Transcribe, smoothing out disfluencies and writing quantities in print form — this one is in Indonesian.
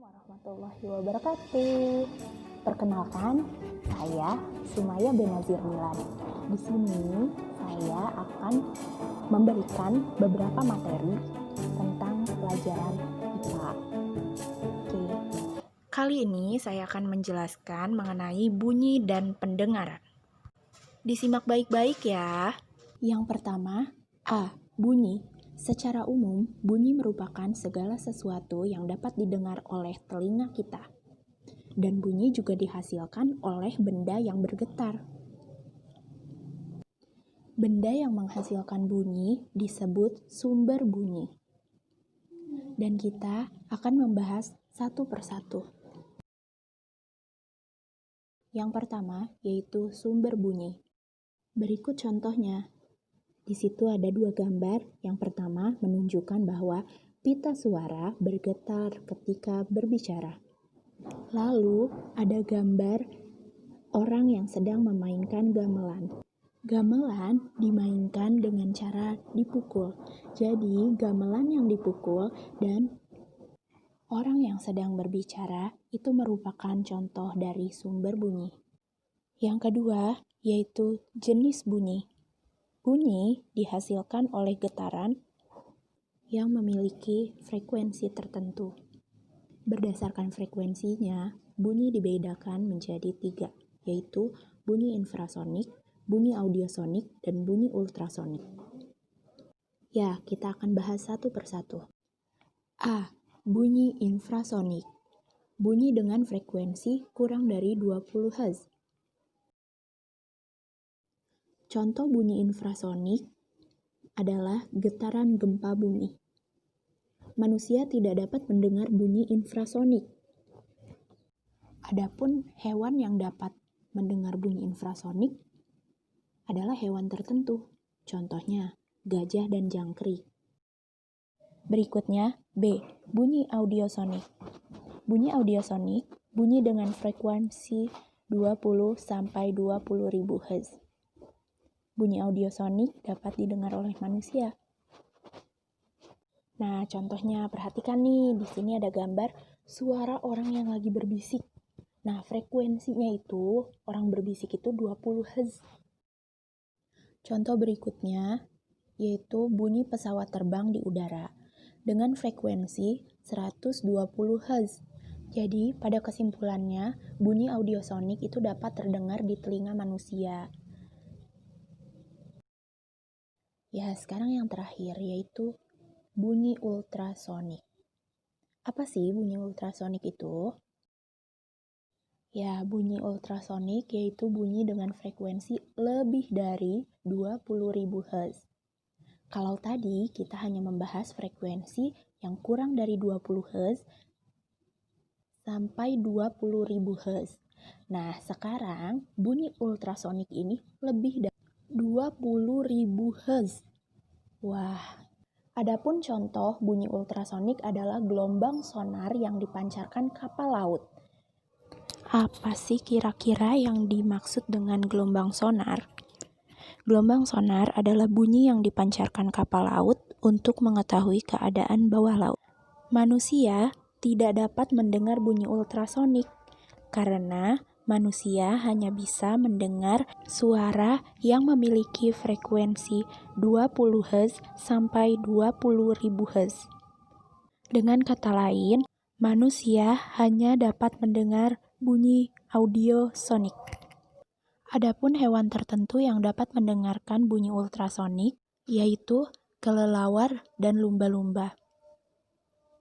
Warahmatullahi wabarakatuh. Perkenalkan, saya Sumaya Benazir Milan. Di sini saya akan memberikan beberapa materi tentang pelajaran IPA. Oke. Kali ini saya akan menjelaskan mengenai bunyi dan pendengaran. Disimak baik-baik ya. Yang pertama, A. Bunyi. Secara umum, bunyi merupakan segala sesuatu yang dapat didengar oleh telinga kita. Dan bunyi juga dihasilkan oleh benda yang bergetar. Benda yang menghasilkan bunyi disebut sumber bunyi. Dan kita akan membahas satu persatu. Yang pertama yaitu sumber bunyi. Berikut contohnya. Di situ ada dua gambar. Yang pertama menunjukkan bahwa pita suara bergetar ketika berbicara. Lalu ada gambar orang yang sedang memainkan gamelan. Gamelan dimainkan dengan cara dipukul. Jadi gamelan yang dipukul dan orang yang sedang berbicara itu merupakan contoh dari sumber bunyi. Yang kedua yaitu jenis bunyi. Bunyi dihasilkan oleh getaran yang memiliki frekuensi tertentu. Berdasarkan frekuensinya, bunyi dibedakan menjadi 3, yaitu bunyi infrasonik, bunyi audiosonik, dan bunyi ultrasonik. Ya, kita akan bahas satu persatu. A. Bunyi infrasonik. Bunyi dengan frekuensi kurang dari 20 Hz. Contoh bunyi infrasonik adalah getaran gempa bumi. Manusia tidak dapat mendengar bunyi infrasonik. Adapun hewan yang dapat mendengar bunyi infrasonik adalah hewan tertentu. Contohnya gajah dan jangkrik. Berikutnya B. Bunyi audiosonik. Bunyi audiosonik bunyi dengan frekuensi 20 sampai 20.000 Hz. Bunyi audiosonik dapat didengar oleh manusia. Nah, contohnya perhatikan nih, di sini ada gambar suara orang yang lagi berbisik. Nah, frekuensinya itu orang berbisik itu 20 Hz. Contoh berikutnya yaitu bunyi pesawat terbang di udara dengan frekuensi 120 Hz. Jadi, pada kesimpulannya, bunyi audiosonik itu dapat terdengar di telinga manusia. Ya, sekarang yang terakhir yaitu bunyi ultrasonik. Apa sih bunyi ultrasonik itu? Ya, bunyi ultrasonik yaitu bunyi dengan frekuensi lebih dari 20.000 Hz. Kalau tadi kita hanya membahas frekuensi yang kurang dari 20 Hz sampai 20.000 Hz. Nah, sekarang bunyi ultrasonik ini lebih dari 20.000 Hz. Wah, adapun contoh bunyi ultrasonik adalah gelombang sonar yang dipancarkan kapal laut. Apa sih kira-kira yang dimaksud dengan gelombang sonar? Gelombang sonar adalah bunyi yang dipancarkan kapal laut untuk mengetahui keadaan bawah laut. Manusia tidak dapat mendengar bunyi ultrasonik karena manusia hanya bisa mendengar suara yang memiliki frekuensi 20 Hz sampai 20.000 Hz. Dengan kata lain, manusia hanya dapat mendengar bunyi audiosonik. Adapun hewan tertentu yang dapat mendengarkan bunyi ultrasonik yaitu kelelawar dan lumba-lumba.